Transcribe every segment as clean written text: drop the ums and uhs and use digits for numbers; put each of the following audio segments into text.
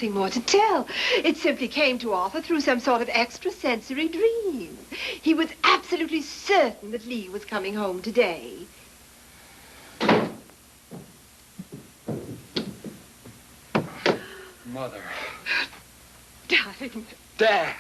nothing more to tell. It simply came to Arthur through some sort of extrasensory dream. He was absolutely certain that Lee was coming home today. Mother. Darling. Dad.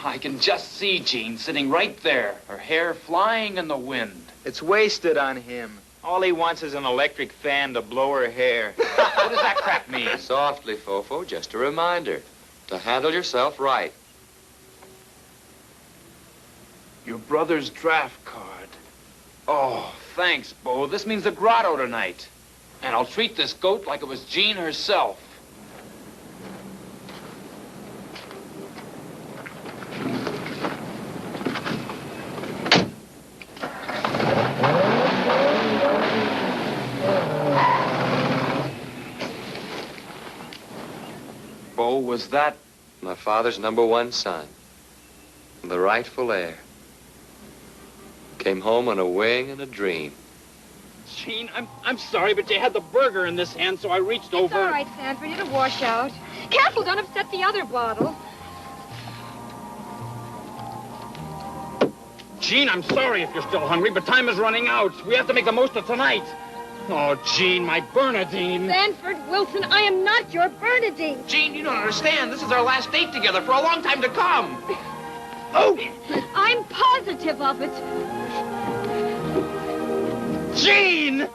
I can just see Jean sitting right there, her hair flying in the wind. It's wasted on him. All he wants is an electric fan to blow her hair. What does that crap mean? Softly, Fofo. Just a reminder to handle yourself right. Your brother's draft card. Oh, thanks, Bo. This means the grotto tonight. And I'll treat this goat like it was Jean herself. Bo, was that... My father's #1 son, the rightful heir. Came home on a wing and a dream. Jean, I'm sorry, but you had the burger in this hand, so I reached over. It's all right, Stanford. It'll wash out. Careful, don't upset the other bottle. Jean, I'm sorry if you're still hungry, but time is running out. We have to make the most of tonight. Oh, Jean, my Bernardine. Stanford, Wilson, I am not your Bernardine. Jean, you don't understand. This is our last date together for a long time to come. Oh! I'm positive of it. Jean!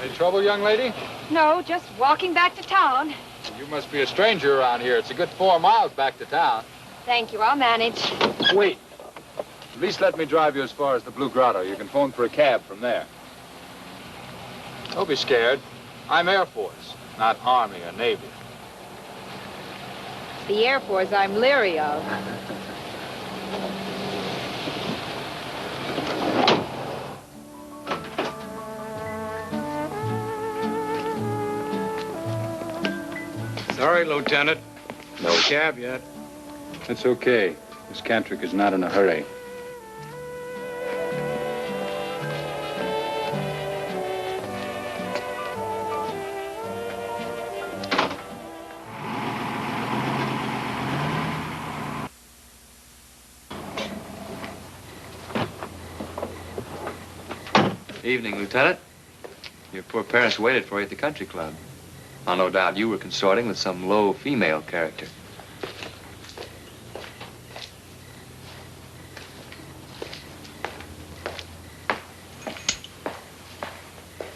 Any trouble, young lady? No, just walking back to town. You must be a stranger around here. It's a good 4 miles back to town. Thank you, I'll manage. Wait. At least let me drive you as far as the Blue Grotto. You can phone for a cab from there. Don't be scared. I'm Air Force, not Army or Navy. The Air Force I'm leery of. Sorry, Lieutenant. No cab yet. That's okay. Miss Cantrick is not in a hurry. Evening, Lieutenant. Your poor parents waited for you at the country club. Now, no doubt you were consorting with some low female character.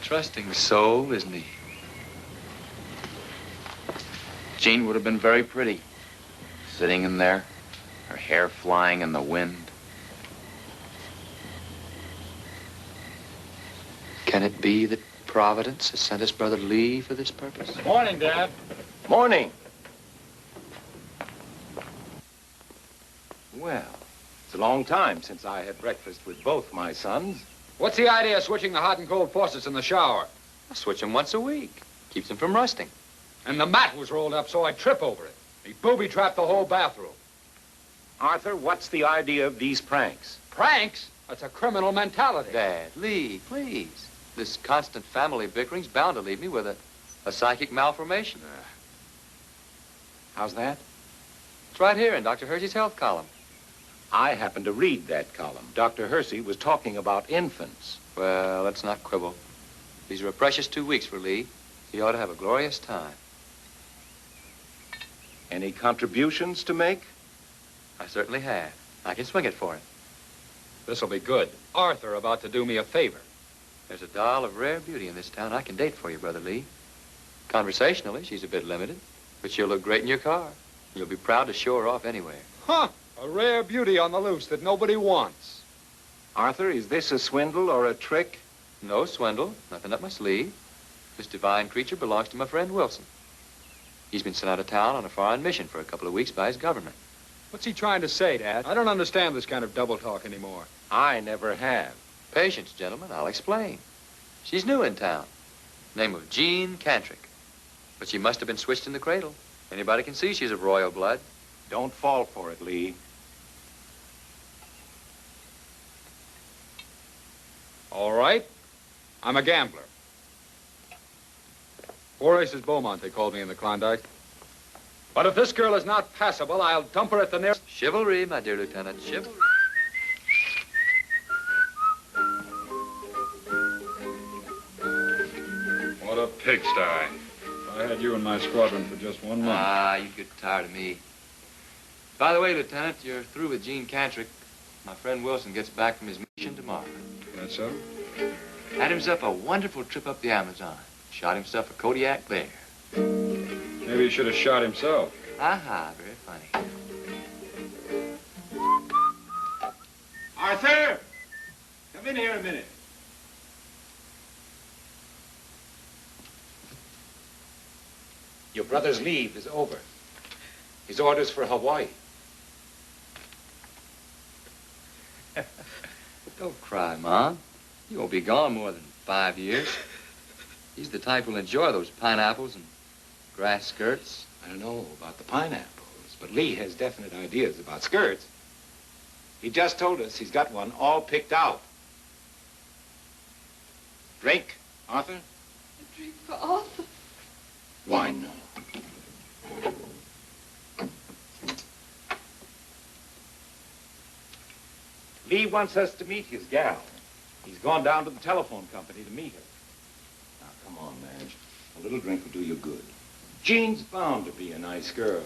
Trusting soul, isn't he? Jean would have been very pretty. Sitting in there, her hair flying in the wind. Can it be that Providence has sent us Brother Lee for this purpose? Morning, Dad. Morning. Well, it's a long time since I had breakfast with both my sons. What's the idea of switching the hot and cold faucets in the shower? I switch them once a week. Keeps them from rusting. And the mat was rolled up so I'd trip over it. He booby-trapped the whole bathroom. Arthur, what's the idea of these pranks? Pranks? That's a criminal mentality. Dad, Lee, please. This constant family bickering's bound to leave me with a psychic malformation. How's that? It's right here in Dr. Hersey's health column. I happened to read that column. Dr. Hersey was talking about infants. Well, let's not quibble. These are a precious 2 weeks for Lee. He ought to have a glorious time. Any contributions to make? I certainly have. I can swing it for him. This'll be good. Arthur about to do me a favor. There's a doll of rare beauty in this town I can date for you, Brother Lee. Conversationally, she's a bit limited, but she'll look great in your car. You'll be proud to show her off anywhere. Huh! A rare beauty on the loose that nobody wants. Arthur, is this a swindle or a trick? No swindle. Nothing up my sleeve. This divine creature belongs to my friend Wilson. He's been sent out of town on a foreign mission for a couple of weeks by his government. What's he trying to say, Dad? I don't understand this kind of double talk anymore. I never have. Patience, gentlemen. I'll explain. She's new in town. Name of Jean Cantrick. But she must have been switched in the cradle. Anybody can see she's of royal blood. Don't fall for it, Lee. All right. I'm a gambler. 4 aces Beaumont, they called me in the Klondike. But if this girl is not passable, I'll dump her at the nearest... Chivalry, my dear Lieutenant, chivalry. What a pigsty. I had you in my squadron for just 1 month. Ah, you get tired of me. By the way, Lieutenant, you're through with Jean Cantrick. My friend Wilson gets back from his mission tomorrow. That's so? Had himself a wonderful trip up the Amazon. Shot himself a Kodiak bear. Maybe he should have shot himself. Aha, very funny. Arthur! Come in here a minute. Your brother's leave is over. His orders for Hawaii. Don't cry, Mom. He won't be gone more than 5 years. He's the type who'll enjoy those pineapples and grass skirts. I don't know about the pineapples, but Lee has definite ideas about skirts. He just told us he's got one all picked out. Drink, Arthur? A drink for Arthur. Why, no. Lee wants us to meet his gal. He's gone down to the telephone company to meet her. Now, come on, Madge. A little drink will do you good. Jean's bound to be a nice girl.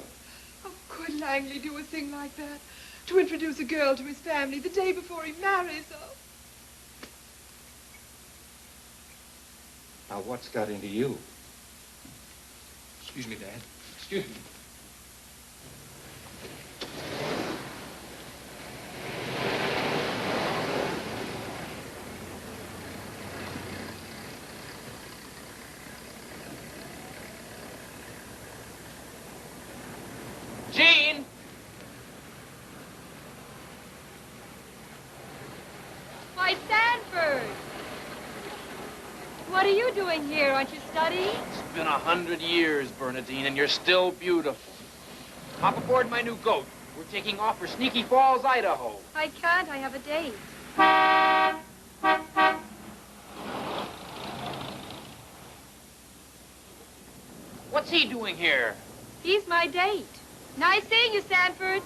How could Langley do a thing like that? To introduce a girl to his family the day before he marries her. Now, what's got into you? Excuse me, Dad. Excuse me. Jean! Why, Stanford! What are you doing here? Aren't you studying? It's been 100 years, Bernardine, and you're still beautiful. Hop aboard my new goat. We're taking off for Sneaky Falls, Idaho. I can't. I have a date. What's he doing here? He's my date. Nice seeing you, Stanford.